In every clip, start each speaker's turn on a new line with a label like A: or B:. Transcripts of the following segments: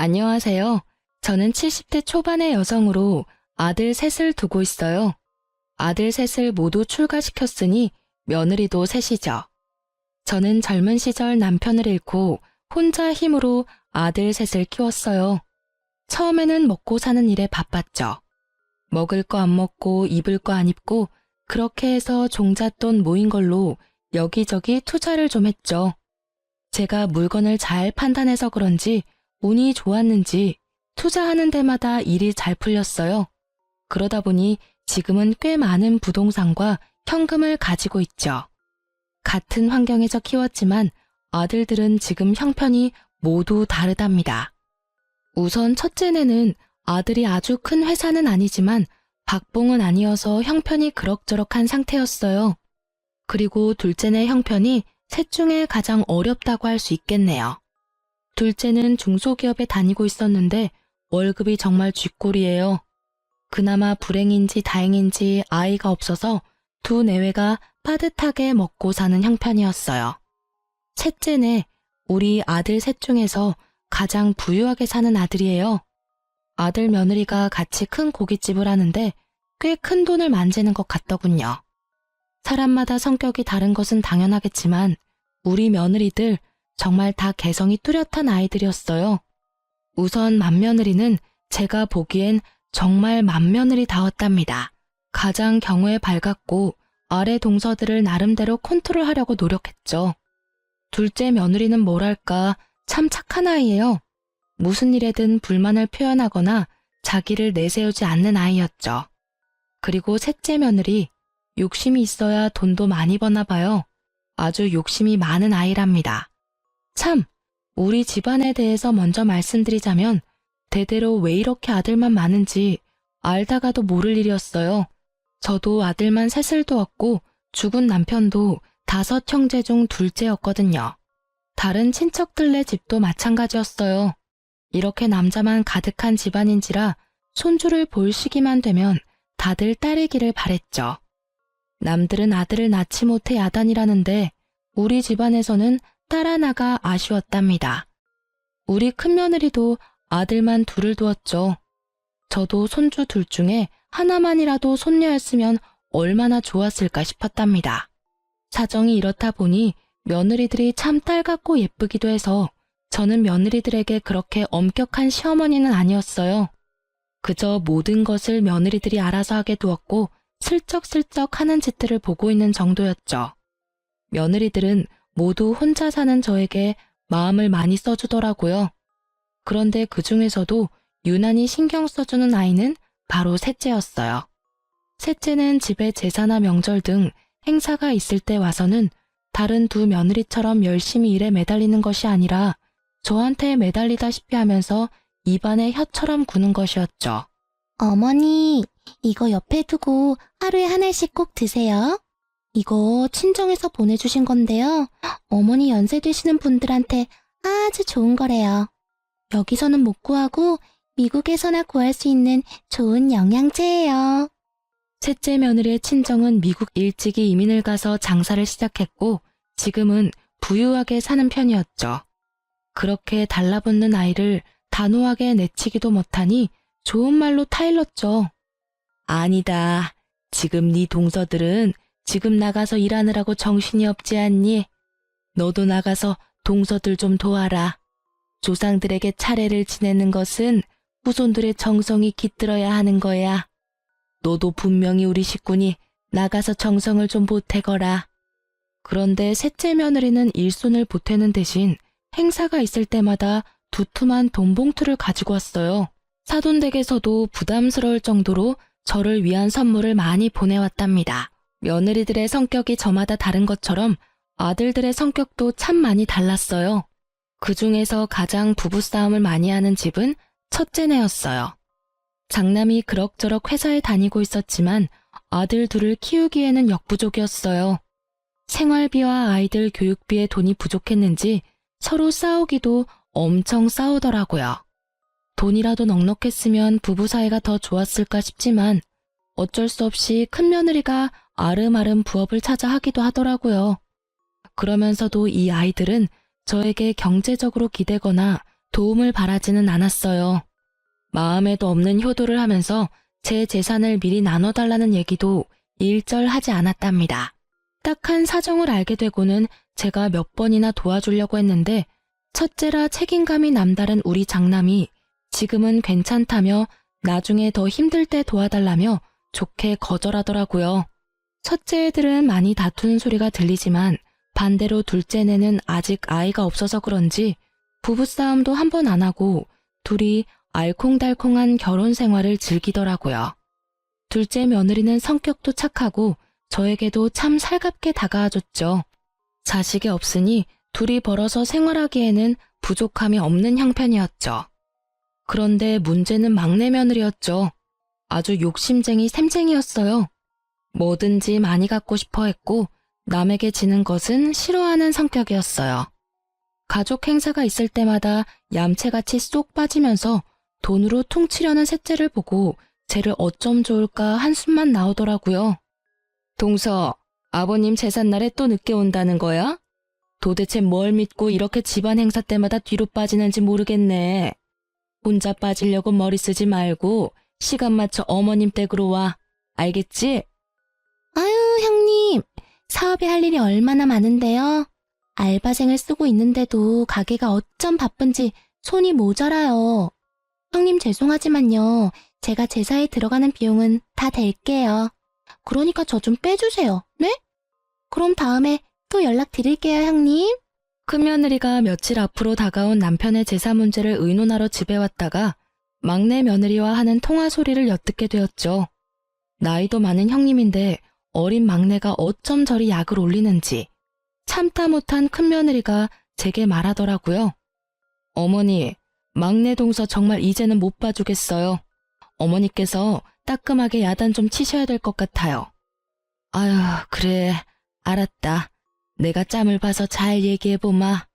A: 안녕하세요. 저는 70대 초반의 여성으로 아들 셋을 두고 있어요. 아들 셋을 모두 출가시켰으니 며느리도 셋이죠. 저는 젊은 시절 남편을 잃고 혼자 힘으로 아들 셋을 키웠어요. 처음에는 먹고 사는 일에 바빴죠. 먹을 거 안 먹고 입을 거 안 입고 그렇게 해서 종잣돈 모인 걸로 여기저기 투자를 좀 했죠. 제가 물건을 잘 판단해서 그런지 운이 좋았는지 투자하는 데마다 일이 잘 풀렸어요. 그러다 보니 지금은 꽤 많은 부동산과 현금을 가지고 있죠. 같은 환경에서 키웠지만 아들들은 지금 형편이 모두 다르답니다. 우선 첫째네는 아들이 아주 큰 회사는 아니지만 박봉은 아니어서 형편이 그럭저럭한 상태였어요. 그리고 둘째네 형편이 셋 중에 가장 어렵다고 할 수 있겠네요. 둘째는 중소기업에 다니고 있었는데 월급이 정말 쥐꼬리예요. 그나마 불행인지 다행인지 아이가 없어서 두 내외가 빠듯하게 먹고 사는 형편이었어요. 셋째네, 우리 아들 셋 중에서 가장 부유하게 사는 아들이에요. 아들 며느리가 같이 큰 고깃집을 하는데 꽤 큰 돈을 만지는 것 같더군요. 사람마다 성격이 다른 것은 당연하겠지만 우리 며느리들 정말 다 개성이 뚜렷한 아이들이었어요. 우선 맏며느리는 제가 보기엔 정말 맏며느리다웠답니다. 가장 경우에 밝았고 아래 동서들을 나름대로 컨트롤하려고 노력했죠. 둘째 며느리는 뭐랄까 참 착한 아이예요. 무슨 일에든 불만을 표현하거나 자기를 내세우지 않는 아이였죠. 그리고 셋째 며느리, 욕심이 있어야 돈도 많이 버나 봐요. 아주 욕심이 많은 아이랍니다. 참, 우리 집안에 대해서 먼저 말씀드리자면 대대로 왜 이렇게 아들만 많은지 알다가도 모를 일이었어요. 저도 아들만 셋을 두었고 죽은 남편도 5 형제 중 둘째였거든요. 다른 친척들네 집도 마찬가지였어요. 이렇게 남자만 가득한 집안인지라 손주를 볼 시기만 되면 다들 딸이기를 바랬죠. 남들은 아들을 낳지 못해 야단이라는데 우리 집안에서는 딸 하나가 아쉬웠답니다. 우리 큰며느리도 아들만 둘을 두었죠. 저도 손주 둘 중에 하나만이라도 손녀였으면 얼마나 좋았을까 싶었답니다. 사정이 이렇다 보니 며느리들이 참 딸 같고 예쁘기도 해서 저는 며느리들에게 그렇게 엄격한 시어머니는 아니었어요. 그저 모든 것을 며느리들이 알아서 하게 두었고 슬쩍슬쩍 하는 짓들을 보고 있는 정도였죠. 며느리들은 모두 혼자 사는 저에게 마음을 많이 써주더라고요. 그런데 그 중에서도 유난히 신경 써주는 아이는 바로 셋째였어요. 셋째는 집에 제사나 명절 등 행사가 있을 때 와서는 다른 두 며느리처럼 열심히 일에 매달리는 것이 아니라 저한테 매달리다시피 하면서 입안에 혀처럼 구는 것이었죠.
B: 어머니, 이거 옆에 두고 하루에 하나씩 꼭 드세요. 이거 친정에서 보내주신 건데요. 어머니 연세 되시는 분들한테 아주 좋은 거래요. 여기서는 못 구하고 미국에서나 구할 수 있는 좋은 영양제예요.
A: 셋째 며느리의 친정은 미국 일찍이 이민을 가서 장사를 시작했고 지금은 부유하게 사는 편이었죠. 그렇게 달라붙는 아이를 단호하게 내치기도 못하니 좋은 말로 타일렀죠. 아니다. 지금 네 동서들은 지금 나가서 일하느라고 정신이 없지 않니? 너도 나가서 동서들 좀 도와라. 조상들에게 차례를 지내는 것은 후손들의 정성이 깃들어야 하는 거야. 너도 분명히 우리 식구니 나가서 정성을 좀 보태거라. 그런데 셋째 며느리는 일손을 보태는 대신 행사가 있을 때마다 두툼한 돈봉투를 가지고 왔어요. 사돈댁에서도 부담스러울 정도로 저를 위한 선물을 많이 보내왔답니다. 며느리들의 성격이 저마다 다른 것처럼 아들들의 성격도 참 많이 달랐어요. 그 중에서 가장 부부싸움을 많이 하는 집은 첫째네였어요. 장남이 그럭저럭 회사에 다니고 있었지만 아들 둘을 키우기에는 역부족이었어요. 생활비와 아이들 교육비에 돈이 부족했는지 서로 싸우기도 엄청 싸우더라고요. 돈이라도 넉넉했으면 부부 사이가 더 좋았을까 싶지만 어쩔 수 없이 큰며느리가 아름아름 부업을 찾아 하기도 하더라고요. 그러면서도 이 아이들은 저에게 경제적으로 기대거나 도움을 바라지는 않았어요. 마음에도 없는 효도를 하면서 제 재산을 미리 나눠달라는 얘기도 일절하지 않았답니다. 딱한 사정을 알게 되고는 제가 몇 번이나 도와주려고 했는데 첫째라 책임감이 남다른 우리 장남이 지금은 괜찮다며 나중에 더 힘들 때 도와달라며 좋게 거절하더라고요. 첫째 애들은 많이 다투는 소리가 들리지만 반대로 둘째네는 아직 아이가 없어서 그런지 부부싸움도 한 번 안 하고 둘이 알콩달콩한 결혼 생활을 즐기더라고요. 둘째 며느리는 성격도 착하고 저에게도 참 살갑게 다가와줬죠. 자식이 없으니 둘이 벌어서 생활하기에는 부족함이 없는 형편이었죠. 그런데 문제는 막내 며느리였죠. 아주 욕심쟁이 샘쟁이였어요. 뭐든지 많이 갖고 싶어 했고 남에게 지는 것은 싫어하는 성격이었어요. 가족 행사가 있을 때마다 얌체같이 쏙 빠지면서 돈으로 퉁치려는 셋째를 보고 쟤를 어쩜 좋을까 한숨만 나오더라고요. 동서, 아버님 제삿날에 또 늦게 온다는 거야? 도대체 뭘 믿고 이렇게 집안 행사 때마다 뒤로 빠지는지 모르겠네. 혼자 빠지려고 머리 쓰지 말고 시간 맞춰 어머님 댁으로 와. 알겠지?
B: 아유, 형님. 사업에 할 일이 얼마나 많은데요. 알바생을 쓰고 있는데도 가게가 어쩜 바쁜지 손이 모자라요. 형님 죄송하지만요. 제가 제사에 들어가는 비용은 다 댈게요. 그러니까 저 좀 빼주세요. 네? 그럼 다음에 또 연락드릴게요, 형님.
A: 큰며느리가 며칠 앞으로 다가온 남편의 제사 문제를 의논하러 집에 왔다가 막내 며느리와 하는 통화 소리를 엿듣게 되었죠. 나이도 많은 형님인데 어린 막내가 어쩜 저리 약을 올리는지 참다 못한 큰며느리가 제게 말하더라고요. 어머니, 막내 동서 정말 이제는 못 봐주겠어요. 어머니께서 따끔하게 야단 좀 치셔야 될 것 같아요. 아유, 그래, 알았다. 내가 짬을 봐서 잘 얘기해보마.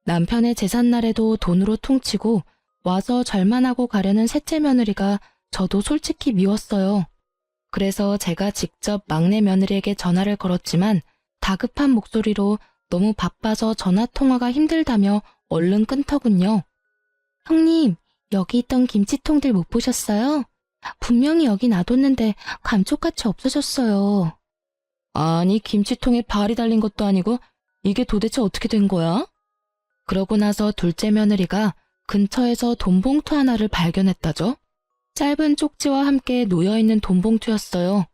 A: 남편의 제삿날에도 돈으로 퉁치고 와서 절만 하고 가려는 셋째 며느리가 저도 솔직히 미웠어요. 그래서 제가 직접 막내 며느리에게 전화를 걸었지만 다급한 목소리로 너무 바빠서 전화통화가 힘들다며 얼른 끊더군요.
B: 형님, 여기 있던 김치통들 못 보셨어요? 분명히 여기 놔뒀는데 감쪽같이 없어졌어요.
A: 아니, 김치통에 발이 달린 것도 아니고 이게 도대체 어떻게 된 거야? 그러고 나서 둘째 며느리가 근처에서 돈봉투 하나를 발견했다죠. 짧은 쪽지와 함께 놓여있는 돈봉투였어요.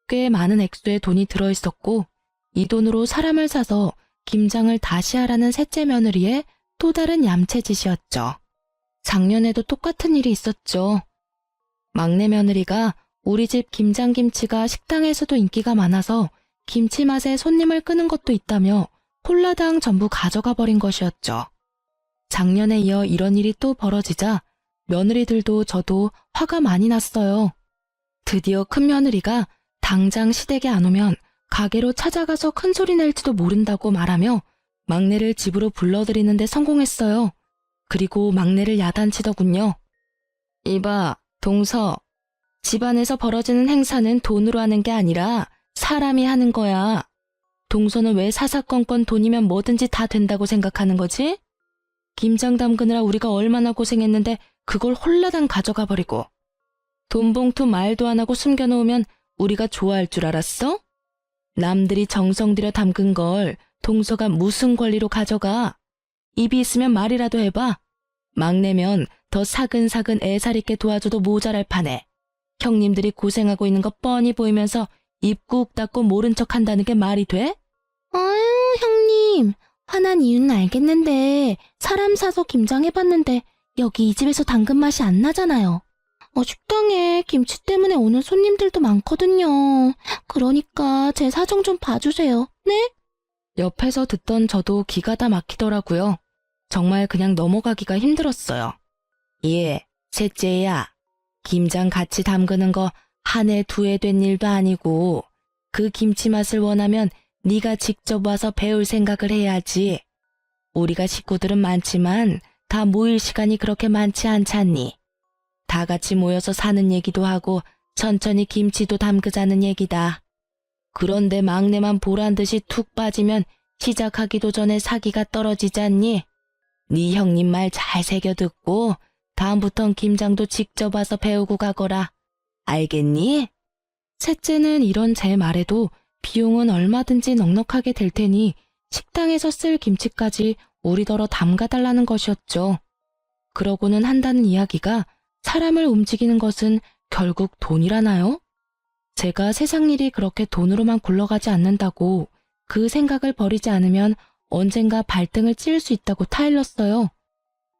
A: 꽤 많은 액수의 돈이 들어있었고 이 돈으로 사람을 사서 김장을 다시 하라는 셋째 며느리의 또 다른 얌체짓이었죠. 작년에도 똑같은 일이 있었죠. 막내 며느리가 우리 집 김장김치가 식당에서도 인기가 많아서 김치 맛에 손님을 끄는 것도 있다며 홀라당 전부 가져가 버린 것이었죠. 작년에 이어 이런 일이 또 벌어지자 며느리들도 저도 화가 많이 났어요. 드디어 큰 며느리가 당장 시댁에 안 오면 가게로 찾아가서 큰 소리 낼지도 모른다고 말하며 막내를 집으로 불러들이는데 성공했어요. 그리고 막내를 야단치더군요. 이봐, 동서. 집안에서 벌어지는 행사는 돈으로 하는 게 아니라 사람이 하는 거야. 동서는 왜 사사건건 돈이면 뭐든지 다 된다고 생각하는 거지? 김장 담그느라 우리가 얼마나 고생했는데 그걸 홀라당 가져가 버리고. 돈봉투 말도 안 하고 숨겨놓으면 우리가 좋아할 줄 알았어? 남들이 정성 들여 담근 걸 동서가 무슨 권리로 가져가? 입이 있으면 말이라도 해봐. 막내면 더 사근사근 애살 있게 도와줘도 모자랄 판에 형님들이 고생하고 있는 거 뻔히 보이면서 입 꾹 닫고 모른 척 한다는 게 말이 돼?
B: 아유, 형님. 화난 이유는 알겠는데 사람 사서 김장해봤는데 여기 이 집에서 담근 맛이 안 나잖아요. 식당에 김치 때문에 오는 손님들도 많거든요. 그러니까 제 사정 좀 봐주세요. 네?
A: 옆에서 듣던 저도 기가 다 막히더라고요. 정말 그냥 넘어가기가 힘들었어요. 예, 셋째야. 김장 같이 담그는 거 한 해 두 해 된 일도 아니고 그 김치 맛을 원하면 네가 직접 와서 배울 생각을 해야지. 우리가 식구들은 많지만 다 모일 시간이 그렇게 많지 않잖니. 다 같이 모여서 사는 얘기도 하고 천천히 김치도 담그자는 얘기다. 그런데 막내만 보란 듯이 툭 빠지면 시작하기도 전에 사기가 떨어지지 않니? 네 형님 말 잘 새겨 듣고 다음부턴 김장도 직접 와서 배우고 가거라. 알겠니? 셋째는 이런 제 말에도 비용은 얼마든지 넉넉하게 될 테니 식당에서 쓸 김치까지 우리더러 담가달라는 것이었죠. 그러고는 한다는 이야기가 사람을 움직이는 것은 결국 돈이라나요? 제가 세상 일이 그렇게 돈으로만 굴러가지 않는다고 그 생각을 버리지 않으면 언젠가 발등을 찌를 수 있다고 타일렀어요.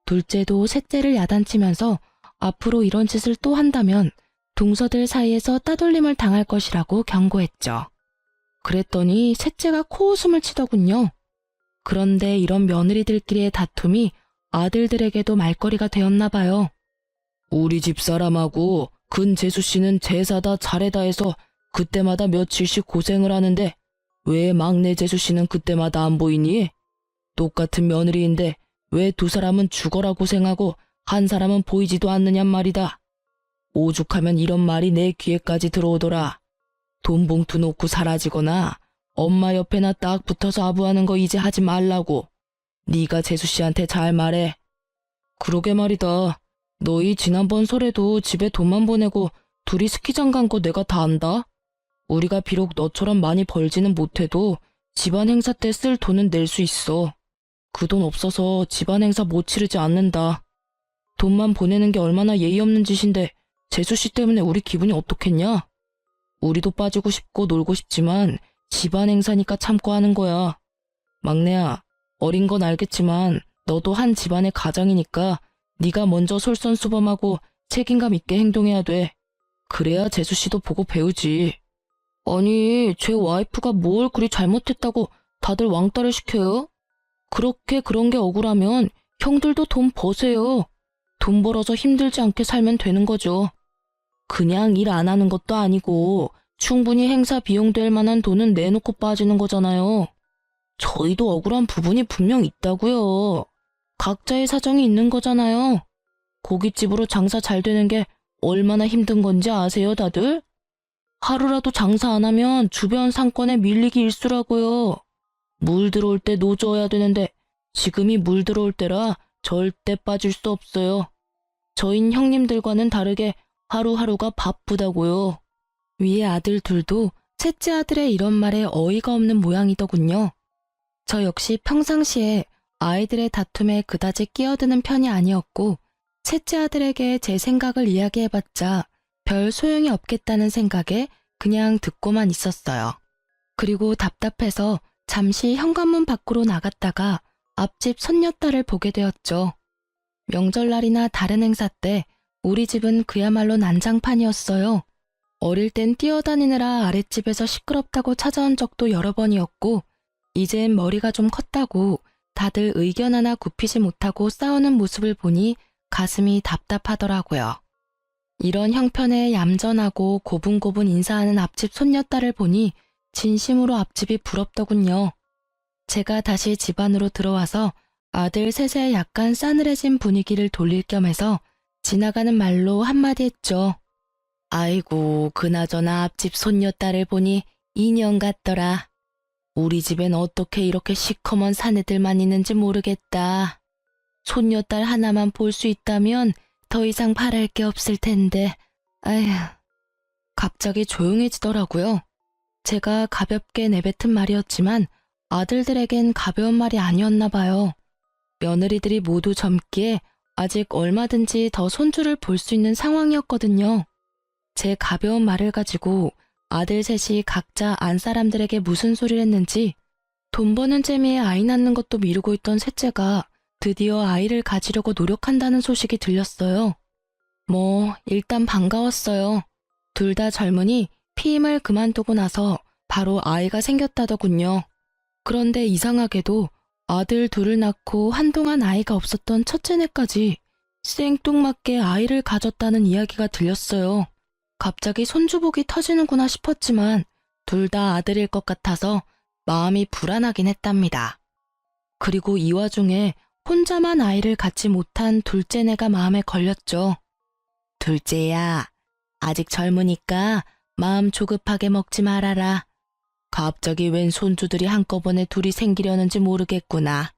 A: 둘째도 셋째를 야단치면서 앞으로 이런 짓을 또 한다면 동서들 사이에서 따돌림을 당할 것이라고 경고했죠. 그랬더니 셋째가 코웃음을 치더군요. 그런데 이런 며느리들끼리의 다툼이 아들들에게도 말거리가 되었나 봐요. 우리 집 사람하고 근재수 씨는 제사다 차례다 해서 그때마다 며칠씩 고생을 하는데 왜 막내 재수 씨는 그때마다 안 보이니? 똑같은 며느리인데 왜 두 사람은 죽어라 고생하고 한 사람은 보이지도 않느냔 말이다. 오죽하면 이런 말이 내 귀에까지 들어오더라. 돈 봉투 놓고 사라지거나 엄마 옆에나 딱 붙어서 아부하는 거 이제 하지 말라고. 네가 재수 씨한테 잘 말해. 그러게 말이다. 너희 지난번 설에도 집에 돈만 보내고 둘이 스키장 간 거 내가 다 안다. 우리가 비록 너처럼 많이 벌지는 못해도 집안 행사 때 쓸 돈은 낼 수 있어. 그 돈 없어서 집안 행사 못 치르지 않는다. 돈만 보내는 게 얼마나 예의 없는 짓인데 재수 씨 때문에 우리 기분이 어떻겠냐? 우리도 빠지고 싶고 놀고 싶지만 집안 행사니까 참고 하는 거야. 막내야, 어린 건 알겠지만 너도 한 집안의 가장이니까 네가 먼저 솔선수범하고 책임감 있게 행동해야 돼. 그래야 재수 씨도 보고 배우지. 아니, 제 와이프가 뭘 그리 잘못했다고 다들 왕따를 시켜요? 그렇게 그런 게 억울하면 형들도 돈 버세요. 돈 벌어서 힘들지 않게 살면 되는 거죠. 그냥 일 안 하는 것도 아니고 충분히 행사 비용 될 만한 돈은 내놓고 빠지는 거잖아요. 저희도 억울한 부분이 분명 있다고요. 각자의 사정이 있는 거잖아요. 고깃집으로 장사 잘 되는 게 얼마나 힘든 건지 아세요, 다들? 하루라도 장사 안 하면 주변 상권에 밀리기 일쑤라고요. 물 들어올 때 노져야 되는데 지금이 물 들어올 때라 절대 빠질 수 없어요. 저흰 형님들과는 다르게 하루하루가 바쁘다고요. 위에 아들 둘도 셋째 아들의 이런 말에 어이가 없는 모양이더군요. 저 역시 평상시에 아이들의 다툼에 그다지 끼어드는 편이 아니었고 셋째 아들에게 제 생각을 이야기해봤자 별 소용이 없겠다는 생각에 그냥 듣고만 있었어요. 그리고 답답해서 잠시 현관문 밖으로 나갔다가 앞집 손녀딸을 보게 되었죠. 명절날이나 다른 행사 때 우리 집은 그야말로 난장판이었어요. 어릴 땐 뛰어다니느라 아랫집에서 시끄럽다고 찾아온 적도 여러 번이었고 이젠 머리가 좀 컸다고 다들 의견 하나 굽히지 못하고 싸우는 모습을 보니 가슴이 답답하더라고요. 이런 형편에 얌전하고 고분고분 인사하는 앞집 손녀딸을 보니 진심으로 앞집이 부럽더군요. 제가 다시 집 안으로 들어와서 아들 셋의 약간 싸늘해진 분위기를 돌릴 겸해서 지나가는 말로 한마디 했죠. 아이고, 그나저나 앞집 손녀딸을 보니 인형 같더라. 우리 집엔 어떻게 이렇게 시커먼 사내들만 있는지 모르겠다. 손녀딸 하나만 볼 수 있다면 더 이상 바랄 게 없을 텐데. 아휴. 갑자기 조용해지더라고요. 제가 가볍게 내뱉은 말이었지만 아들들에겐 가벼운 말이 아니었나 봐요. 며느리들이 모두 젊기에 아직 얼마든지 더 손주를 볼 수 있는 상황이었거든요. 제 가벼운 말을 가지고 아들 셋이 각자 안 사람들에게 무슨 소리를 했는지 돈 버는 재미에 아이 낳는 것도 미루고 있던 셋째가 드디어 아이를 가지려고 노력한다는 소식이 들렸어요. 일단 반가웠어요. 둘 다 젊으니 피임을 그만두고 나서 바로 아이가 생겼다더군요. 그런데 이상하게도 아들 둘을 낳고 한동안 아이가 없었던 첫째네까지 생뚱맞게 아이를 가졌다는 이야기가 들렸어요. 갑자기 손주복이 터지는구나 싶었지만 둘 다 아들일 것 같아서 마음이 불안하긴 했답니다. 그리고 이 와중에 혼자만 아이를 갖지 못한 둘째네가 마음에 걸렸죠. 둘째야, 아직 젊으니까 마음 조급하게 먹지 말아라. 갑자기 웬 손주들이 한꺼번에 둘이 생기려는지 모르겠구나.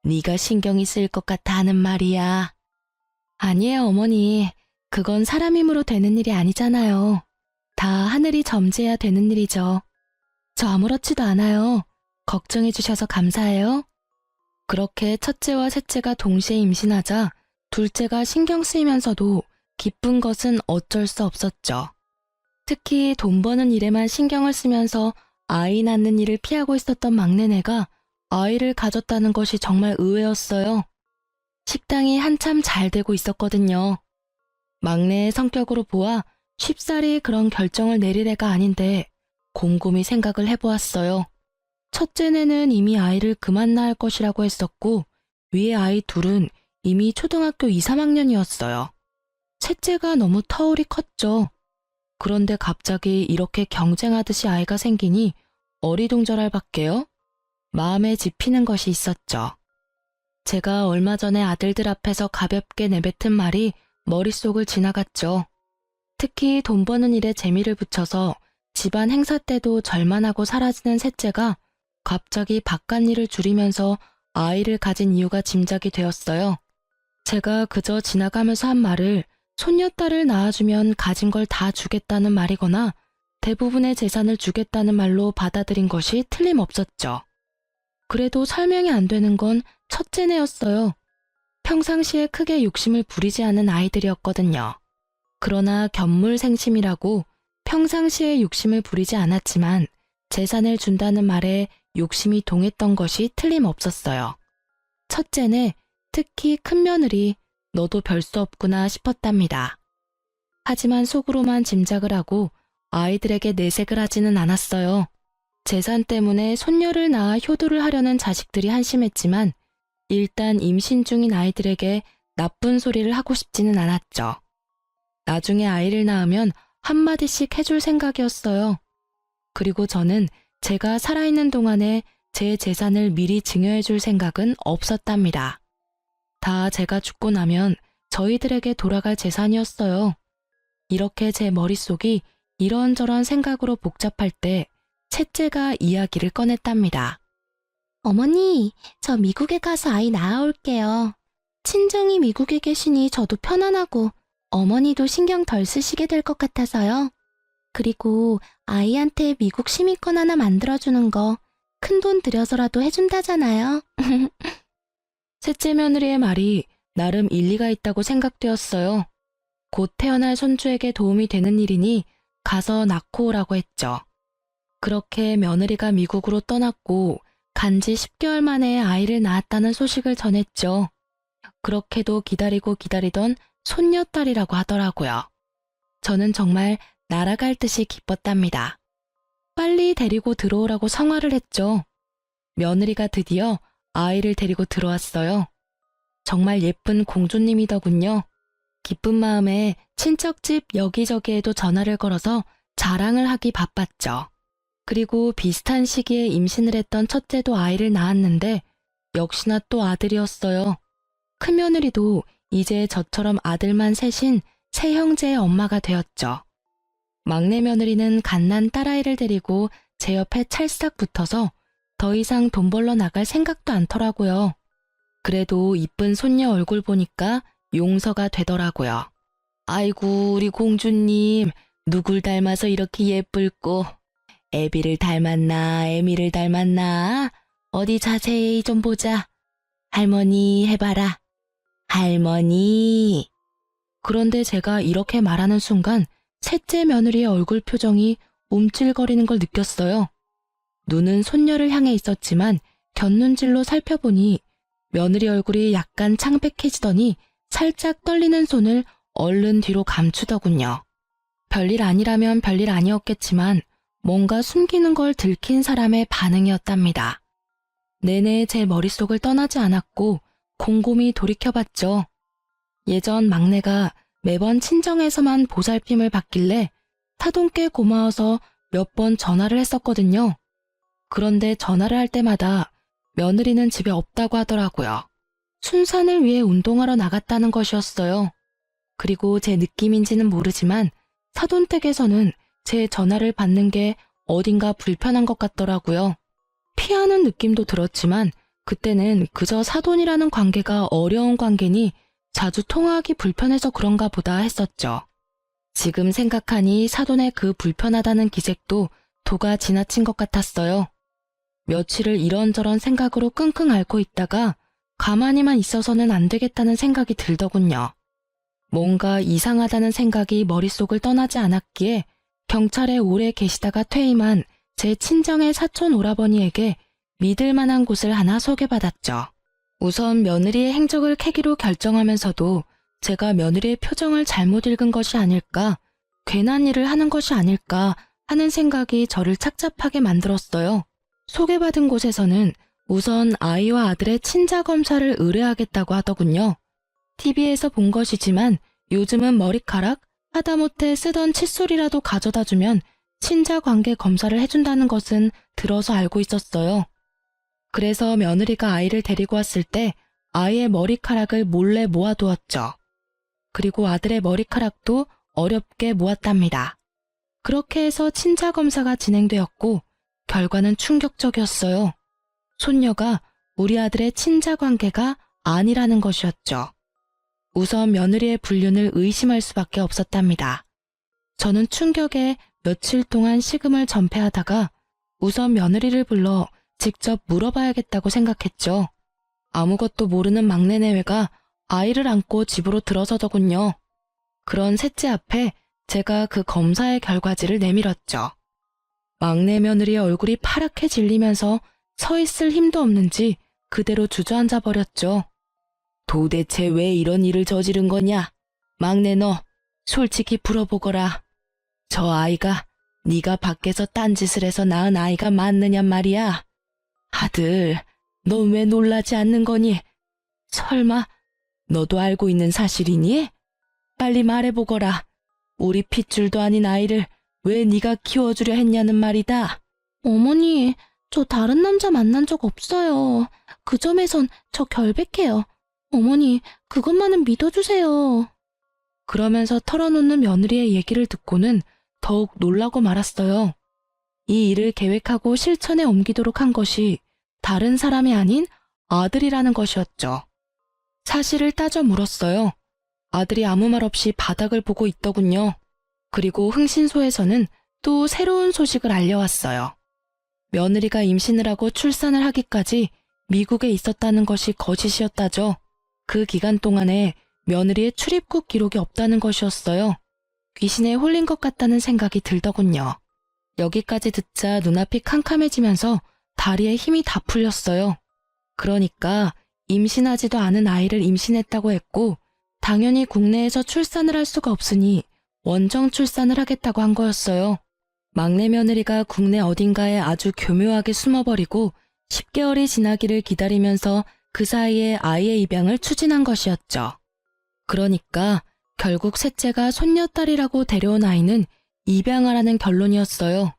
A: 네가 신경이 쓰일 것 같아 하는 말이야. 아니에요, 어머니. 그건 사람 힘으로 되는 일이 아니잖아요. 다 하늘이 점지해야 되는 일이죠. 저 아무렇지도 않아요. 걱정해 주셔서 감사해요. 그렇게 첫째와 셋째가 동시에 임신하자 둘째가 신경 쓰이면서도 기쁜 것은 어쩔 수 없었죠. 특히 돈 버는 일에만 신경을 쓰면서 아이 낳는 일을 피하고 있었던 막내네가 아이를 가졌다는 것이 정말 의외였어요. 식당이 한참 잘 되고 있었거든요. 막내의 성격으로 보아 쉽사리 그런 결정을 내릴 애가 아닌데 곰곰이 생각을 해보았어요. 첫째네는 이미 아이를 그만 낳을 것이라고 했었고 위에 아이 둘은 이미 초등학교 2, 3학년이었어요. 셋째가 너무 터울이 컸죠. 그런데 갑자기 이렇게 경쟁하듯이 아이가 생기니 어리둥절할 밖에요. 마음에 집히는 것이 있었죠. 제가 얼마 전에 아들들 앞에서 가볍게 내뱉은 말이 머릿속을 지나갔죠. 특히 돈 버는 일에 재미를 붙여서 집안 행사 때도 절만 하고 사라지는 셋째가 갑자기 바깥 일을 줄이면서 아이를 가진 이유가 짐작이 되었어요. 제가 그저 지나가면서 한 말을 손녀딸을 낳아주면 가진 걸 다 주겠다는 말이거나 대부분의 재산을 주겠다는 말로 받아들인 것이 틀림없었죠. 그래도 설명이 안 되는 건 첫째네였어요. 평상시에 크게 욕심을 부리지 않은 아이들이었거든요. 그러나 견물생심이라고 평상시에 욕심을 부리지 않았지만 재산을 준다는 말에 욕심이 동했던 것이 틀림없었어요. 첫째네, 특히 큰 며느리, 너도 별 수 없구나 싶었답니다. 하지만 속으로만 짐작을 하고 아이들에게 내색을 하지는 않았어요. 재산 때문에 손녀를 낳아 효도를 하려는 자식들이 한심했지만 일단 임신 중인 아이들에게 나쁜 소리를 하고 싶지는 않았죠. 나중에 아이를 낳으면 한마디씩 해줄 생각이었어요. 그리고 저는 제가 살아있는 동안에 제 재산을 미리 증여해줄 생각은 없었답니다. 다 제가 죽고 나면 저희들에게 돌아갈 재산이었어요. 이렇게 제 머릿속이 이런저런 생각으로 복잡할 때 셋째가 이야기를 꺼냈답니다.
B: 어머니, 저 미국에 가서 아이 낳아올게요. 친정이 미국에 계시니 저도 편안하고 어머니도 신경 덜 쓰시게 될 것 같아서요. 그리고 아이한테 미국 시민권 하나 만들어주는 거 큰돈 들여서라도 해준다잖아요.
A: 셋째 며느리의 말이 나름 일리가 있다고 생각되었어요. 곧 태어날 손주에게 도움이 되는 일이니 가서 낳고 오라고 했죠. 그렇게 며느리가 미국으로 떠났고 간지 10개월 만에 아이를 낳았다는 소식을 전했죠. 그렇게도 기다리고 기다리던 손녀딸이라고 하더라고요. 저는 정말 날아갈 듯이 기뻤답니다. 빨리 데리고 들어오라고 성화를 했죠. 며느리가 드디어 아이를 데리고 들어왔어요. 정말 예쁜 공주님이더군요. 기쁜 마음에 친척집 여기저기에도 전화를 걸어서 자랑을 하기 바빴죠. 그리고 비슷한 시기에 임신을 했던 첫째도 아이를 낳았는데 역시나 또 아들이었어요. 큰며느리도 이제 저처럼 아들만 셋인 세 형제의 엄마가 되었죠. 막내 며느리는 갓난 딸아이를 데리고 제 옆에 찰싹 붙어서 더 이상 돈 벌러 나갈 생각도 않더라고요. 그래도 이쁜 손녀 얼굴 보니까 용서가 되더라고요. 아이고 우리 공주님 누굴 닮아서 이렇게 예쁠꼬. 애비를 닮았나 애미를 닮았나 어디 자세히 좀 보자. 할머니 해봐라. 할머니. 그런데 제가 이렇게 말하는 순간 셋째 며느리의 얼굴 표정이 움찔거리는 걸 느꼈어요. 눈은 손녀를 향해 있었지만 곁눈질로 살펴보니 며느리 얼굴이 약간 창백해지더니 살짝 떨리는 손을 얼른 뒤로 감추더군요. 별일 아니라면 별일 아니었겠지만 뭔가 숨기는 걸 들킨 사람의 반응이었답니다. 내내 제 머릿속을 떠나지 않았고 곰곰이 돌이켜봤죠. 예전 막내가 매번 친정에서만 보살핌을 받길래 타동께 고마워서 몇 번 전화를 했었거든요. 그런데 전화를 할 때마다 며느리는 집에 없다고 하더라고요. 순산을 위해 운동하러 나갔다는 것이었어요. 그리고 제 느낌인지는 모르지만 사돈댁에서는 제 전화를 받는 게 어딘가 불편한 것 같더라고요. 피하는 느낌도 들었지만 그때는 그저 사돈이라는 관계가 어려운 관계니 자주 통화하기 불편해서 그런가 보다 했었죠. 지금 생각하니 사돈의 그 불편하다는 기색도 도가 지나친 것 같았어요. 며칠을 이런저런 생각으로 끙끙 앓고 있다가 가만히만 있어서는 안 되겠다는 생각이 들더군요. 뭔가 이상하다는 생각이 머릿속을 떠나지 않았기에 경찰에 오래 계시다가 퇴임한 제 친정의 사촌 오라버니에게 믿을 만한 곳을 하나 소개받았죠. 우선 며느리의 행적을 캐기로 결정하면서도 제가 며느리의 표정을 잘못 읽은 것이 아닐까, 괜한 일을 하는 것이 아닐까 하는 생각이 저를 착잡하게 만들었어요. 소개받은 곳에서는 우선 아이와 아들의 친자 검사를 의뢰하겠다고 하더군요. TV에서 본 것이지만 요즘은 머리카락, 하다못해 쓰던 칫솔이라도 가져다 주면 친자 관계 검사를 해준다는 것은 들어서 알고 있었어요. 그래서 며느리가 아이를 데리고 왔을 때 아이의 머리카락을 몰래 모아두었죠. 그리고 아들의 머리카락도 어렵게 모았답니다. 그렇게 해서 친자 검사가 진행되었고 결과는 충격적이었어요. 손녀가 우리 아들의 친자 관계가 아니라는 것이었죠. 우선 며느리의 불륜을 의심할 수밖에 없었답니다. 저는 충격에 며칠 동안 식음을 전폐하다가 우선 며느리를 불러 직접 물어봐야겠다고 생각했죠. 아무것도 모르는 막내 내외가 아이를 안고 집으로 들어서더군요. 그런 셋째 앞에 제가 그 검사의 결과지를 내밀었죠. 막내 며느리의 얼굴이 파랗게 질리면서 서 있을 힘도 없는지 그대로 주저앉아 버렸죠. 도대체 왜 이런 일을 저지른 거냐? 막내 너, 솔직히 물어보거라. 저 아이가 네가 밖에서 딴짓을 해서 낳은 아이가 맞느냔 말이야. 아들, 너 왜 놀라지 않는 거니? 설마 너도 알고 있는 사실이니? 빨리 말해보거라. 우리 핏줄도 아닌 아이를 왜 네가 키워주려 했냐는 말이다.
B: 어머니, 저 다른 남자 만난 적 없어요. 그 점에선 저 결백해요. 어머니, 그것만은 믿어주세요.
A: 그러면서 털어놓는 며느리의 얘기를 듣고는 더욱 놀라고 말았어요. 이 일을 계획하고 실천에 옮기도록 한 것이 다른 사람이 아닌 아들이라는 것이었죠. 사실을 따져 물었어요. 아들이 아무 말 없이 바닥을 보고 있더군요. 그리고 흥신소에서는 또 새로운 소식을 알려왔어요. 며느리가 임신을 하고 출산을 하기까지 미국에 있었다는 것이 거짓이었다죠. 그 기간 동안에 며느리의 출입국 기록이 없다는 것이었어요. 귀신에 홀린 것 같다는 생각이 들더군요. 여기까지 듣자 눈앞이 캄캄해지면서 다리에 힘이 다 풀렸어요. 그러니까 임신하지도 않은 아이를 임신했다고 했고 당연히 국내에서 출산을 할 수가 없으니 원정 출산을 하겠다고 한 거였어요. 막내 며느리가 국내 어딘가에 아주 교묘하게 숨어버리고 10개월이 지나기를 기다리면서 그 사이에 아이의 입양을 추진한 것이었죠. 그러니까 결국 셋째가 손녀딸이라고 데려온 아이는 입양하라는 결론이었어요.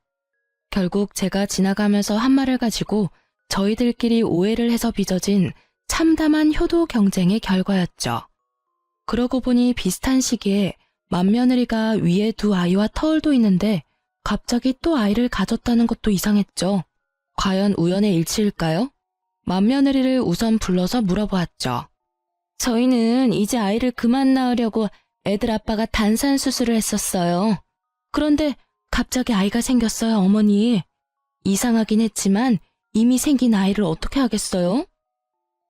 A: 결국 제가 지나가면서 한 말을 가지고 저희들끼리 오해를 해서 빚어진 참담한 효도 경쟁의 결과였죠. 그러고 보니 비슷한 시기에 맏며느리가 위에 두 아이와 터울도 있는데 갑자기 또 아이를 가졌다는 것도 이상했죠. 과연 우연의 일치일까요? 맏며느리를 우선 불러서 물어보았죠. 저희는 이제 아이를 그만 낳으려고 애들 아빠가 단산 수술을 했었어요. 그런데 갑자기 아이가 생겼어요, 어머니. 이상하긴 했지만 이미 생긴 아이를 어떻게 하겠어요?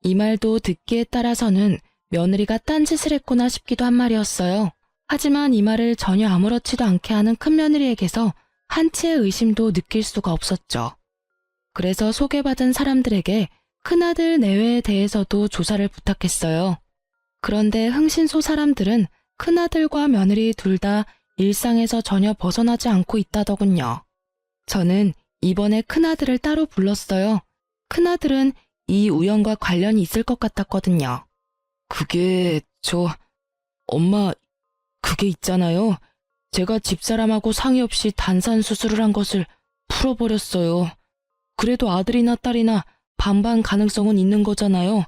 A: 이 말도 듣기에 따라서는 며느리가 딴짓을 했구나 싶기도 한 말이었어요. 하지만 이 말을 전혀 아무렇지도 않게 하는 큰며느리에게서 한치의 의심도 느낄 수가 없었죠. 그래서 소개받은 사람들에게 큰아들 내외에 대해서도 조사를 부탁했어요. 그런데 흥신소 사람들은 큰아들과 며느리 둘 다 일상에서 전혀 벗어나지 않고 있다더군요. 저는 이번에 큰아들을 따로 불렀어요. 큰아들은 이 우연과 관련이 있을 것 같았거든요. 엄마, 그게 있잖아요. 제가 집사람하고 상의 없이 단산 수술을 한 것을 풀어버렸어요. 그래도 아들이나 딸이나 반반 가능성은 있는 거잖아요.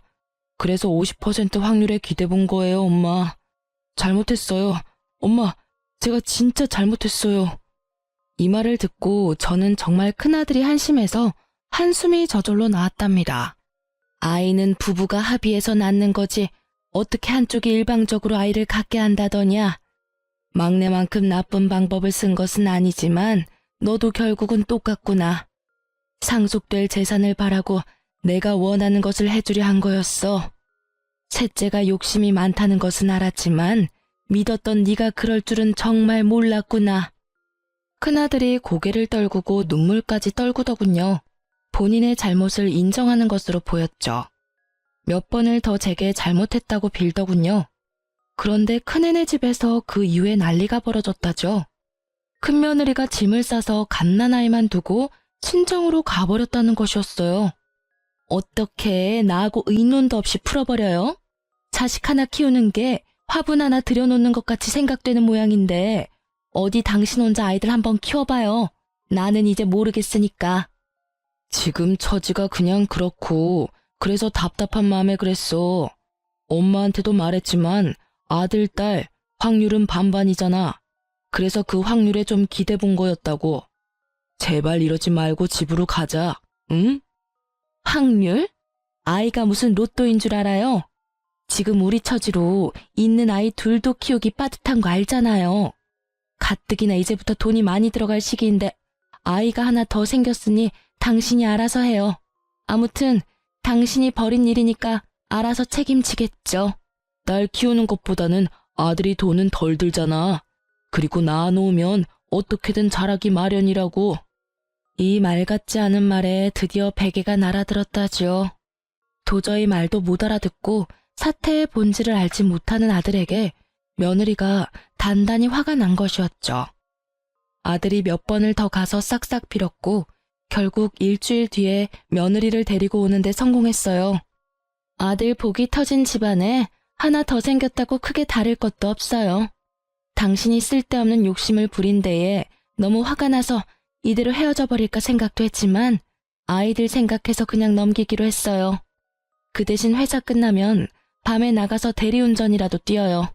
A: 그래서 50% 확률에 기대본 거예요, 엄마. 잘못했어요. 엄마, 제가 진짜 잘못했어요. 이 말을 듣고 저는 정말 큰아들이 한심해서 한숨이 저절로 나왔답니다. 아이는 부부가 합의해서 낳는 거지 어떻게 한쪽이 일방적으로 아이를 갖게 한다더냐. 막내만큼 나쁜 방법을 쓴 것은 아니지만 너도 결국은 똑같구나. 상속될 재산을 바라고 내가 원하는 것을 해주려 한 거였어. 셋째가 욕심이 많다는 것은 알았지만 믿었던 네가 그럴 줄은 정말 몰랐구나. 큰아들이 고개를 떨구고 눈물까지 떨구더군요. 본인의 잘못을 인정하는 것으로 보였죠. 몇 번을 더 제게 잘못했다고 빌더군요. 그런데 큰애네 집에서 그 이후에 난리가 벌어졌다죠. 큰며느리가 짐을 싸서 갓난아이만 두고 친정으로 가버렸다는 것이었어요. 어떻게 나하고 의논도 없이 풀어버려요? 자식 하나 키우는 게 화분 하나 들여놓는 것 같이 생각되는 모양인데 어디 당신 혼자 아이들 한번 키워봐요. 나는 이제 모르겠으니까. 지금 처지가 그냥 그렇고 그래서 답답한 마음에 그랬어. 엄마한테도 말했지만 아들, 딸 확률은 반반이잖아. 그래서 그 확률에 좀 기대 본 거였다고. 제발 이러지 말고 집으로 가자. 응? 확률? 아이가 무슨 로또인 줄 알아요? 지금 우리 처지로 있는 아이 둘도 키우기 빠듯한 거 알잖아요. 가뜩이나 이제부터 돈이 많이 들어갈 시기인데 아이가 하나 더 생겼으니 당신이 알아서 해요. 아무튼 당신이 벌인 일이니까 알아서 책임지겠죠. 딸 키우는 것보다는 아들이 돈은 덜 들잖아. 그리고 낳아놓으면 어떻게든 자라기 마련이라고. 이 말 같지 않은 말에 드디어 베개가 날아들었다죠. 도저히 말도 못 알아듣고 사태의 본질을 알지 못하는 아들에게 며느리가 단단히 화가 난 것이었죠. 아들이 몇 번을 더 가서 싹싹 빌었고 결국 일주일 뒤에 며느리를 데리고 오는데 성공했어요. 아들 복이 터진 집안에 하나 더 생겼다고 크게 다를 것도 없어요. 당신이 쓸데없는 욕심을 부린 데에 너무 화가 나서 이대로 헤어져 버릴까 생각도 했지만 아이들 생각해서 그냥 넘기기로 했어요. 그 대신 회사 끝나면 밤에 나가서 대리운전이라도 뛰어요.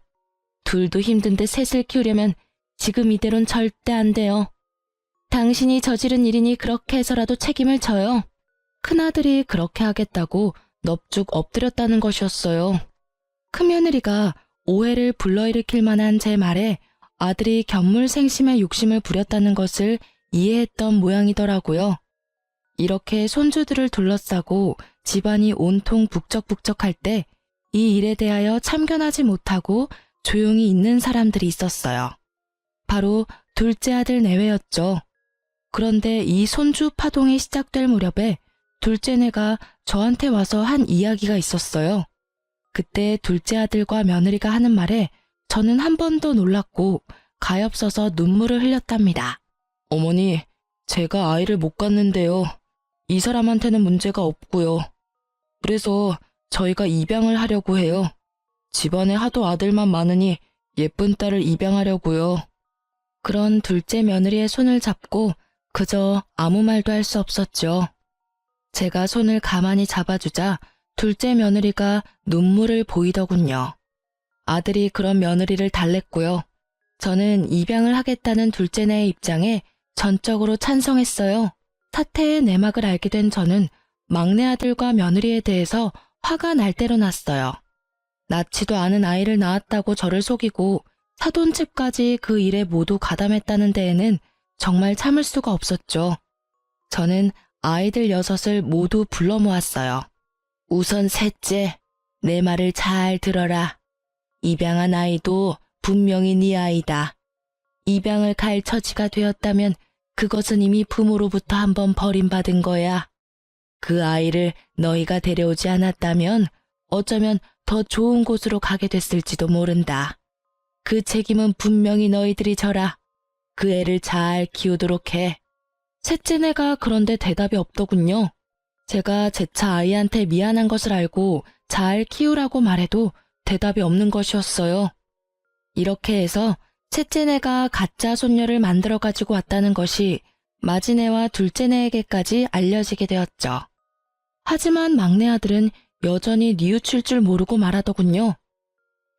A: 둘도 힘든데 셋을 키우려면 지금 이대로는 절대 안 돼요. 당신이 저지른 일이니 그렇게 해서라도 책임을 져요. 큰아들이 그렇게 하겠다고 넙죽 엎드렸다는 것이었어요. 큰며느리가 오해를 불러일으킬 만한 제 말에 아들이 견물생심의 욕심을 부렸다는 것을 이해했던 모양이더라고요. 이렇게 손주들을 둘러싸고 집안이 온통 북적북적할 때 이 일에 대하여 참견하지 못하고 조용히 있는 사람들이 있었어요. 바로 둘째 아들 내외였죠. 그런데 이 손주 파동이 시작될 무렵에 둘째네가 저한테 와서 한 이야기가 있었어요. 그때 둘째 아들과 며느리가 하는 말에 저는 한 번 더 놀랐고 가엾어서 눈물을 흘렸답니다. 어머니, 제가 아이를 못 갖는데요. 이 사람한테는 문제가 없고요. 그래서 저희가 입양을 하려고 해요. 집안에 하도 아들만 많으니 예쁜 딸을 입양하려고요. 그런 둘째 며느리의 손을 잡고 그저 아무 말도 할 수 없었죠. 제가 손을 가만히 잡아주자 둘째 며느리가 눈물을 보이더군요. 아들이 그런 며느리를 달랬고요. 저는 입양을 하겠다는 둘째네의 입장에 전적으로 찬성했어요. 사태의 내막을 알게 된 저는 막내 아들과 며느리에 대해서 화가 날 대로 났어요. 낳지도 않은 아이를 낳았다고 저를 속이고 사돈집까지 그 일에 모두 가담했다는 데에는 정말 참을 수가 없었죠. 저는 아이들 6을 모두 불러 모았어요. 우선 셋째, 내 말을 잘 들어라. 입양한 아이도 분명히 네 아이다. 입양을 갈 처지가 되었다면 그것은 이미 부모로부터 한번 버림받은 거야. 그 아이를 너희가 데려오지 않았다면 어쩌면 더 좋은 곳으로 가게 됐을지도 모른다. 그 책임은 분명히 너희들이 져라. 그 애를 잘 키우도록 해. 셋째네가 그런데 대답이 없더군요. 제가 재차 아이한테 미안한 것을 알고 잘 키우라고 말해도 대답이 없는 것이었어요. 이렇게 해서 셋째네가 가짜 손녀를 만들어 가지고 왔다는 것이 마지네와 둘째네에게까지 알려지게 되었죠. 하지만 막내 아들은 여전히 뉘우칠 줄 모르고 말하더군요.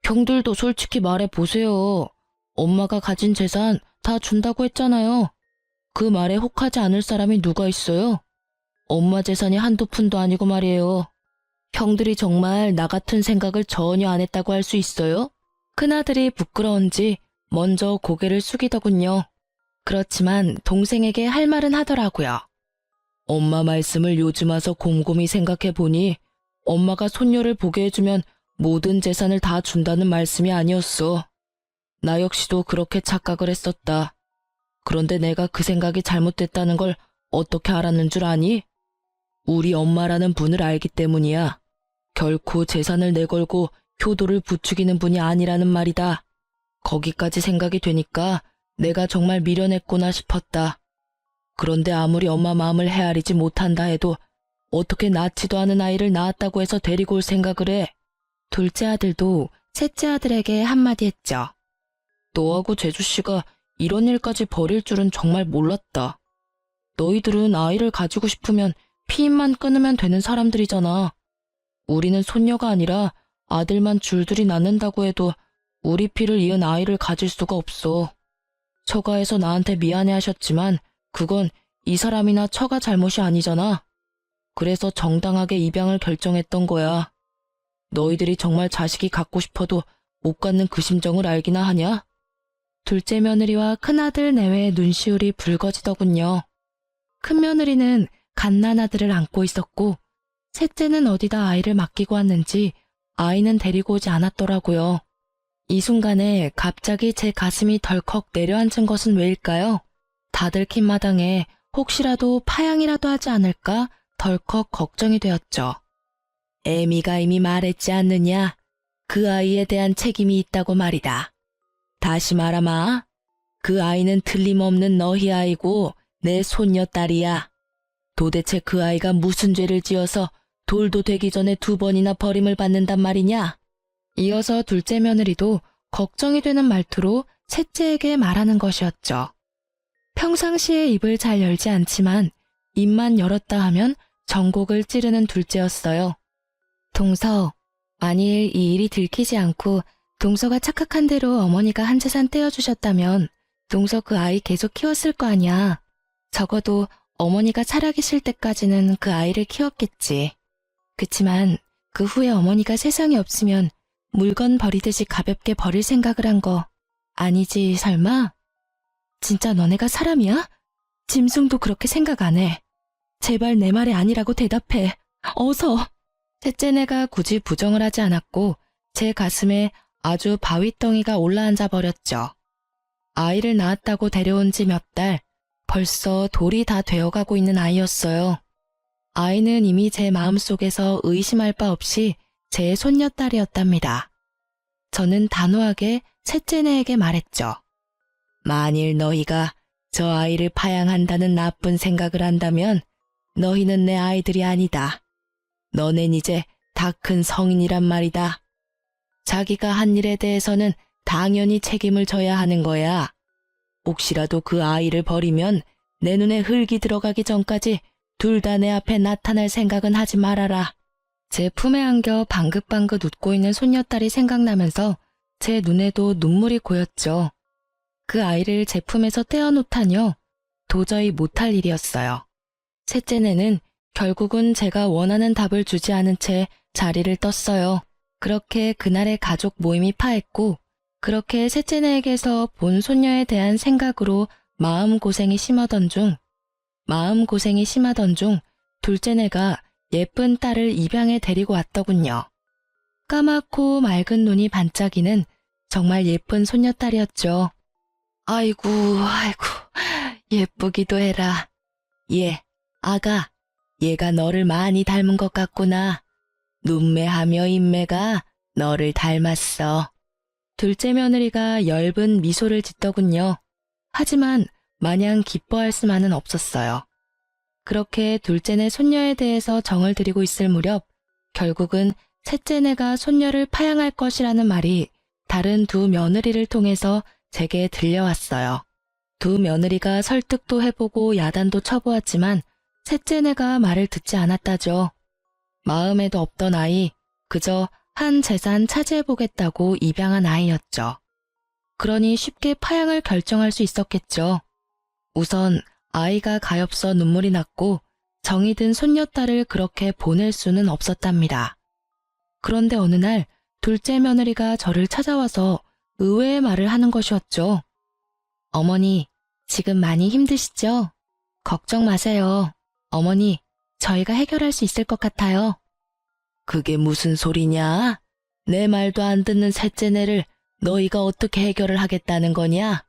A: 형들도 솔직히 말해보세요. 엄마가 가진 재산 다 준다고 했잖아요. 그 말에 혹하지 않을 사람이 누가 있어요? 엄마 재산이 한두 푼도 아니고 말이에요. 형들이 정말 나 같은 생각을 전혀 안 했다고 할 수 있어요? 큰아들이 부끄러운지 먼저 고개를 숙이더군요. 그렇지만 동생에게 할 말은 하더라고요. 엄마 말씀을 요즘 와서 곰곰이 생각해 보니 엄마가 손녀를 보게 해주면 모든 재산을 다 준다는 말씀이 아니었어. 나 역시도 그렇게 착각을 했었다. 그런데 내가 그 생각이 잘못됐다는 걸 어떻게 알았는 줄 아니? 우리 엄마라는 분을 알기 때문이야. 결코 재산을 내걸고 효도를 부추기는 분이 아니라는 말이다. 거기까지 생각이 되니까 내가 정말 미련했구나 싶었다. 그런데 아무리 엄마 마음을 헤아리지 못한다 해도 어떻게 낳지도 않은 아이를 낳았다고 해서 데리고 올 생각을 해. 둘째 아들도 셋째 아들에게 한마디 했죠. 너하고 재주씨가 이런 일까지 벌일 줄은 정말 몰랐다. 너희들은 아이를 가지고 싶으면 피임만 끊으면 되는 사람들이잖아. 우리는 손녀가 아니라 아들만 줄줄이 낳는다고 해도 우리 피를 이은 아이를 가질 수가 없어. 처가에서 나한테 미안해 하셨지만 그건 이 사람이나 처가 잘못이 아니잖아. 그래서 정당하게 입양을 결정했던 거야. 너희들이 정말 자식이 갖고 싶어도 못 갖는 그 심정을 알기나 하냐? 둘째 며느리와 큰아들 내외의 눈시울이 붉어지더군요. 큰며느리는 갓난아들을 안고 있었고 셋째는 어디다 아이를 맡기고 왔는지 아이는 데리고 오지 않았더라고요. 이 순간에 갑자기 제 가슴이 덜컥 내려앉은 것은 왜일까요? 다들 킨 마당에 혹시라도 파양이라도 하지 않을까 덜컥 걱정이 되었죠. 애미가 이미 말했지 않느냐? 그 아이에 대한 책임이 있다고 말이다. 다시 말하마. 그 아이는 틀림없는 너희 아이고 내 손녀딸이야. 도대체 그 아이가 무슨 죄를 지어서 돌도 되기 전에 2번이나 버림을 받는단 말이냐? 이어서 둘째 며느리도 걱정이 되는 말투로 셋째에게 말하는 것이었죠. 평상시에 입을 잘 열지 않지만 입만 열었다 하면 전곡을 찌르는 둘째였어요. 동서, 만일 이 일이 들키지 않고 동서가 착각한 대로 어머니가 한 재산 떼어주셨다면 동서 그 아이 계속 키웠을 거 아니야. 적어도 어머니가 살아계실 때까지는 그 아이를 키웠겠지. 그치만 그 후에 어머니가 세상에 없으면 물건 버리듯이 가볍게 버릴 생각을 한 거 아니지 설마? 진짜 너네가 사람이야? 짐승도 그렇게 생각 안 해. 제발 내 말이 아니라고 대답해. 어서. 셋째네가 굳이 부정을 하지 않았고 제 가슴에 아주 바위덩이가 올라앉아 버렸죠. 아이를 낳았다고 데려온 지 몇 달, 벌써 돌이 다 되어가고 있는 아이였어요. 아이는 이미 제 마음속에서 의심할 바 없이 제 손녀딸이었답니다. 저는 단호하게 셋째네에게 말했죠. 만일 너희가 저 아이를 파양한다는 나쁜 생각을 한다면 너희는 내 아이들이 아니다. 너넨 이제 다 큰 성인이란 말이다. 자기가 한 일에 대해서는 당연히 책임을 져야 하는 거야. 혹시라도 그 아이를 버리면 내 눈에 흙이 들어가기 전까지 둘 다 내 앞에 나타날 생각은 하지 말아라. 제 품에 안겨 방긋방긋 웃고 있는 손녀딸이 생각나면서 제 눈에도 눈물이 고였죠. 그 아이를 제 품에서 떼어놓다니요. 도저히 못할 일이었어요. 셋째네는 결국은 제가 원하는 답을 주지 않은 채 자리를 떴어요. 그렇게 그날의 가족 모임이 파했고 그렇게 셋째네에게서 본 손녀에 대한 생각으로 마음고생이 심하던 중 둘째네가 예쁜 딸을 입양해 데리고 왔더군요. 까맣고 맑은 눈이 반짝이는 정말 예쁜 손녀딸이었죠. 아이고 예쁘기도 해라. 아가, 얘가 너를 많이 닮은 것 같구나. 눈매하며 인매가 너를 닮았어. 둘째 며느리가 엷은 미소를 짓더군요. 하지만 마냥 기뻐할 수만은 없었어요. 그렇게 둘째네 손녀에 대해서 정을 들이고 있을 무렵 결국은 셋째네가 손녀를 파양할 것이라는 말이 다른 두 며느리를 통해서 제게 들려왔어요. 두 며느리가 설득도 해보고 야단도 쳐보았지만 셋째네가 말을 듣지 않았다죠. 마음에도 없던 아이, 그저 한 재산 차지해보겠다고 입양한 아이였죠. 그러니 쉽게 파양을 결정할 수 있었겠죠. 우선 아이가 가엾어 눈물이 났고 정이 든 손녀딸을 그렇게 보낼 수는 없었답니다. 그런데 어느 날 둘째 며느리가 저를 찾아와서 의외의 말을 하는 것이었죠. 어머니, 지금 많이 힘드시죠? 걱정 마세요. 어머니, 저희가 해결할 수 있을 것 같아요. 그게 무슨 소리냐? 내 말도 안 듣는 셋째네를 너희가 어떻게 해결을 하겠다는 거냐?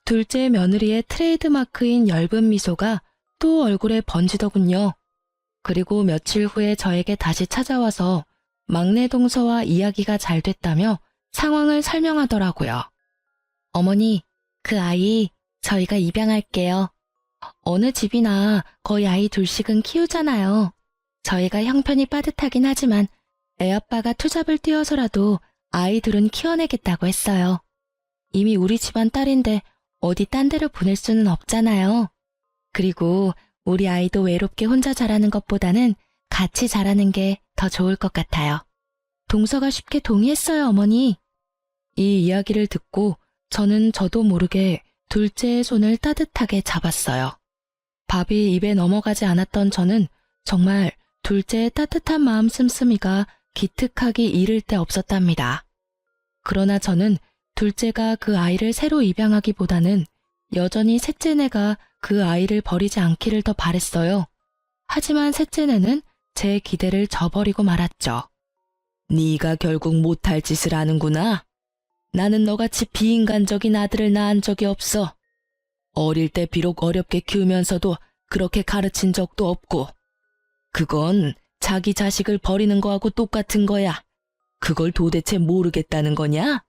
A: 둘째 며느리의 트레이드마크인 엷은 미소가 또 얼굴에 번지더군요. 그리고 며칠 후에 저에게 다시 찾아와서 막내 동서와 이야기가 잘 됐다며 상황을 설명하더라고요. 어머니, 그 아이 저희가 입양할게요. 어느 집이나 거의 아이 둘씩은 키우잖아요. 저희가 형편이 빠듯하긴 하지만 애아빠가 투잡을 뛰어서라도 아이들은 키워내겠다고 했어요. 이미 우리 집안 딸인데 어디 딴 데로 보낼 수는 없잖아요. 그리고 우리 아이도 외롭게 혼자 자라는 것보다는 같이 자라는 게 더 좋을 것 같아요. 동서가 쉽게 동의했어요, 어머니. 이 이야기를 듣고 저는 저도 모르게 둘째의 손을 따뜻하게 잡았어요. 밥이 입에 넘어가지 않았던 저는 정말 둘째의 따뜻한 마음 씀씀이가 기특하기 이를 데 없었답니다. 그러나 저는 둘째가 그 아이를 새로 입양하기보다는 여전히 셋째네가 그 아이를 버리지 않기를 더 바랬어요. 하지만 셋째네는 제 기대를 저버리고 말았죠. 네가 결국 못할 짓을 하는구나. 나는 너같이 비인간적인 아들을 낳은 적이 없어. 어릴 때 비록 어렵게 키우면서도 그렇게 가르친 적도 없고. 그건 자기 자식을 버리는 거하고 똑같은 거야. 그걸 도대체 모르겠다는 거냐?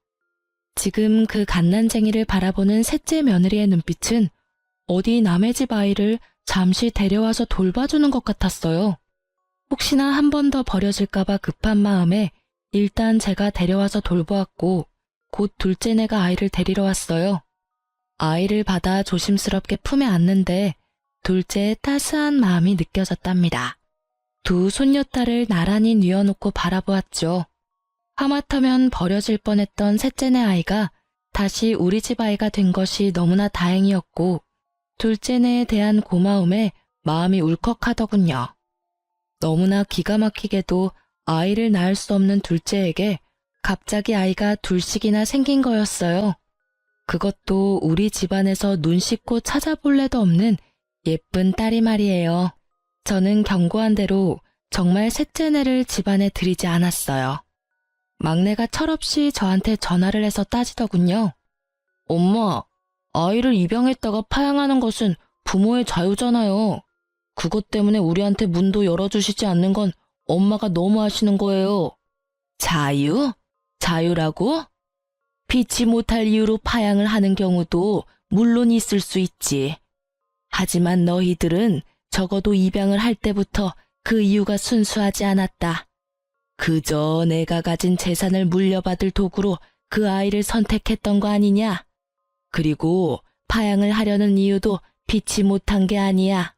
A: 지금 그 갓난쟁이를 바라보는 셋째 며느리의 눈빛은 어디 남의 집 아이를 잠시 데려와서 돌봐주는 것 같았어요. 혹시나 한 번 더 버려질까봐 급한 마음에 일단 제가 데려와서 돌보았고 곧 둘째네가 아이를 데리러 왔어요. 아이를 받아 조심스럽게 품에 안는데 둘째의 따스한 마음이 느껴졌답니다. 두 손녀딸을 나란히 뉘어놓고 바라보았죠. 하마터면 버려질 뻔했던 셋째네 아이가 다시 우리 집 아이가 된 것이 너무나 다행이었고 둘째네에 대한 고마움에 마음이 울컥하더군요. 너무나 기가 막히게도 아이를 낳을 수 없는 둘째에게 갑자기 아이가 둘씩이나 생긴 거였어요. 그것도 우리 집안에서 눈 씻고 찾아볼 애도 없는 예쁜 딸이 말이에요. 저는 경고한 대로 정말 셋째네를 집안에 들이지 않았어요. 막내가 철없이 저한테 전화를 해서 따지더군요. 엄마, 아이를 입양했다가 파양하는 것은 부모의 자유잖아요. 그것 때문에 우리한테 문도 열어주시지 않는 건 엄마가 너무 하시는 거예요. 자유? 자유라고? 피치 못할 이유로 파양을 하는 경우도 물론 있을 수 있지. 하지만 너희들은 적어도 입양을 할 때부터 그 이유가 순수하지 않았다. 그저 내가 가진 재산을 물려받을 도구로 그 아이를 선택했던 거 아니냐? 그리고 파양을 하려는 이유도 피치 못한 게 아니야.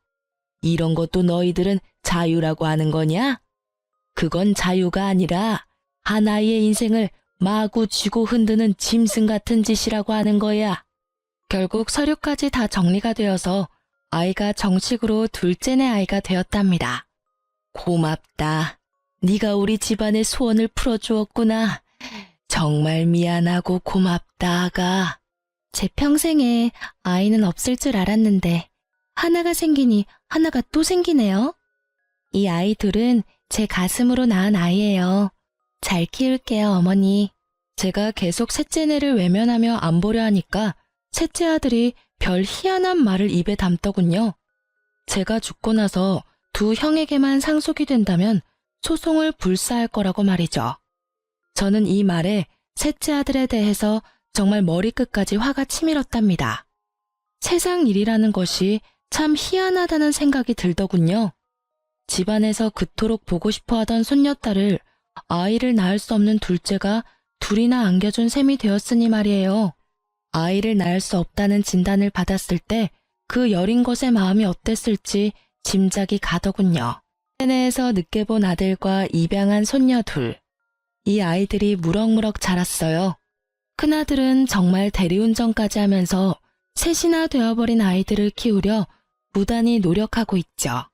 A: 이런 것도 너희들은 자유라고 하는 거냐? 그건 자유가 아니라 한 아이의 인생을 마구 쥐고 흔드는 짐승 같은 짓이라고 하는 거야. 결국 서류까지 다 정리가 되어서 아이가 정식으로 둘째네 아이가 되었답니다. 고맙다. 네가 우리 집안의 소원을 풀어주었구나. 정말 미안하고 고맙다, 아가. 제 평생에 아이는 없을 줄 알았는데 하나가 생기니 하나가 또 생기네요. 이 아이 둘은 제 가슴으로 낳은 아이예요. 잘 키울게요, 어머니. 제가 계속 셋째네를 외면하며 안 보려 하니까 셋째 아들이 별 희한한 말을 입에 담더군요. 제가 죽고 나서 두 형에게만 상속이 된다면 소송을 불사할 거라고 말이죠. 저는 이 말에 셋째 아들에 대해서 정말 머리끝까지 화가 치밀었답니다. 세상 일이라는 것이 참 희한하다는 생각이 들더군요. 집안에서 그토록 보고 싶어하던 손녀딸을 아이를 낳을 수 없는 둘째가 둘이나 안겨준 셈이 되었으니 말이에요. 아이를 낳을 수 없다는 진단을 받았을 때 그 여린 것의 마음이 어땠을지 짐작이 가더군요. 세네에서 늦게 본 아들과 입양한 손녀 둘. 이 아이들이 무럭무럭 자랐어요. 큰아들은 정말 대리운전까지 하면서 셋이나 되어버린 아이들을 키우려 무단히 노력하고 있죠.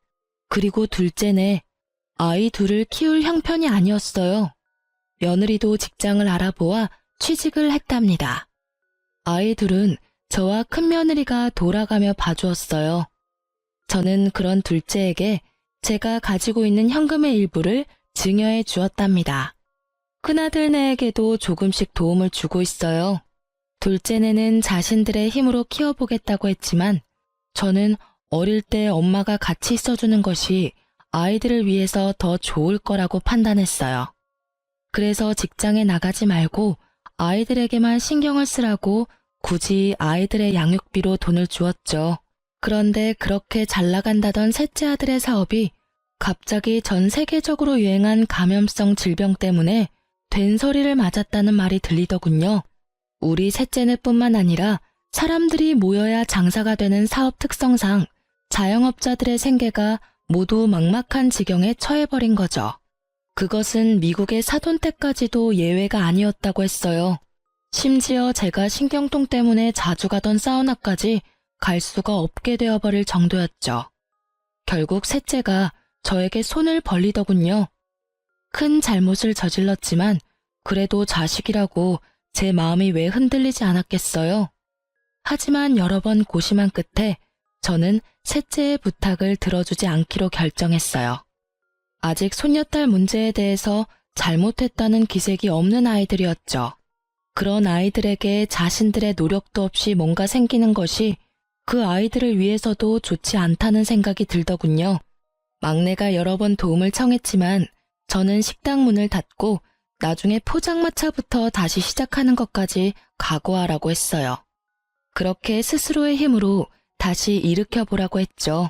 A: 그리고 둘째네. 아이 둘을 키울 형편이 아니었어요. 며느리도 직장을 알아보아 취직을 했답니다. 아이 둘은 저와 큰며느리가 돌아가며 봐주었어요. 저는 그런 둘째에게 제가 가지고 있는 현금의 일부를 증여해 주었답니다. 큰아들네에게도 조금씩 도움을 주고 있어요. 둘째네는 자신들의 힘으로 키워보겠다고 했지만 저는 어릴 때 엄마가 같이 있어주는 것이 아이들을 위해서 더 좋을 거라고 판단했어요. 그래서 직장에 나가지 말고 아이들에게만 신경을 쓰라고 굳이 아이들의 양육비로 돈을 주었죠. 그런데 그렇게 잘 나간다던 셋째 아들의 사업이 갑자기 전 세계적으로 유행한 감염성 질병 때문에 된서리를 맞았다는 말이 들리더군요. 우리 셋째네뿐만 아니라 사람들이 모여야 장사가 되는 사업 특성상 자영업자들의 생계가 모두 막막한 지경에 처해버린 거죠. 그것은 미국의 사돈 때까지도 예외가 아니었다고 했어요. 심지어 제가 신경통 때문에 자주 가던 사우나까지 갈 수가 없게 되어버릴 정도였죠. 결국 셋째가 저에게 손을 벌리더군요. 큰 잘못을 저질렀지만 그래도 자식이라고 제 마음이 왜 흔들리지 않았겠어요. 하지만 여러 번 고심한 끝에 저는 셋째의 부탁을 들어주지 않기로 결정했어요. 아직 손녀딸 문제에 대해서 잘못했다는 기색이 없는 아이들이었죠. 그런 아이들에게 자신들의 노력도 없이 뭔가 생기는 것이 그 아이들을 위해서도 좋지 않다는 생각이 들더군요. 막내가 여러 번 도움을 청했지만 저는 식당 문을 닫고 나중에 포장마차부터 다시 시작하는 것까지 각오하라고 했어요. 그렇게 스스로의 힘으로 다시 일으켜보라고 했죠.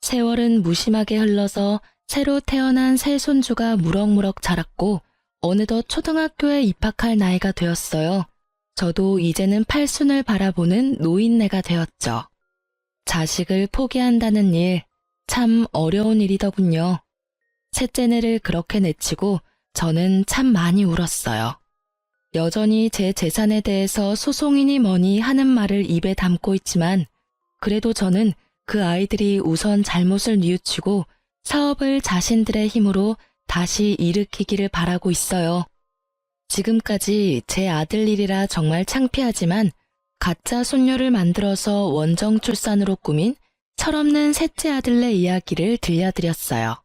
A: 세월은 무심하게 흘러서 새로 태어난 새 손주가 무럭무럭 자랐고 어느덧 초등학교에 입학할 나이가 되었어요. 저도 이제는 팔순을 바라보는 노인네가 되었죠. 자식을 포기한다는 일, 참 어려운 일이더군요. 셋째네를 그렇게 내치고 저는 참 많이 울었어요. 여전히 제 재산에 대해서 소송이니 뭐니 하는 말을 입에 담고 있지만 그래도 저는 그 아이들이 우선 잘못을 뉘우치고 사업을 자신들의 힘으로 다시 일으키기를 바라고 있어요. 지금까지 제 아들 일이라 정말 창피하지만 가짜 손녀를 만들어서 원정 출산으로 꾸민 철없는 셋째 아들네 이야기를 들려드렸어요.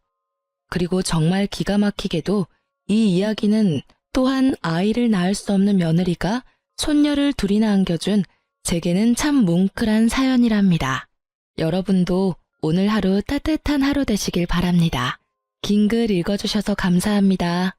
A: 그리고 정말 기가 막히게도 이 이야기는 또한 아이를 낳을 수 없는 며느리가 손녀를 둘이나 안겨준 제게는 참 뭉클한 사연이랍니다. 여러분도 오늘 하루 따뜻한 하루 되시길 바랍니다. 긴 글 읽어주셔서 감사합니다.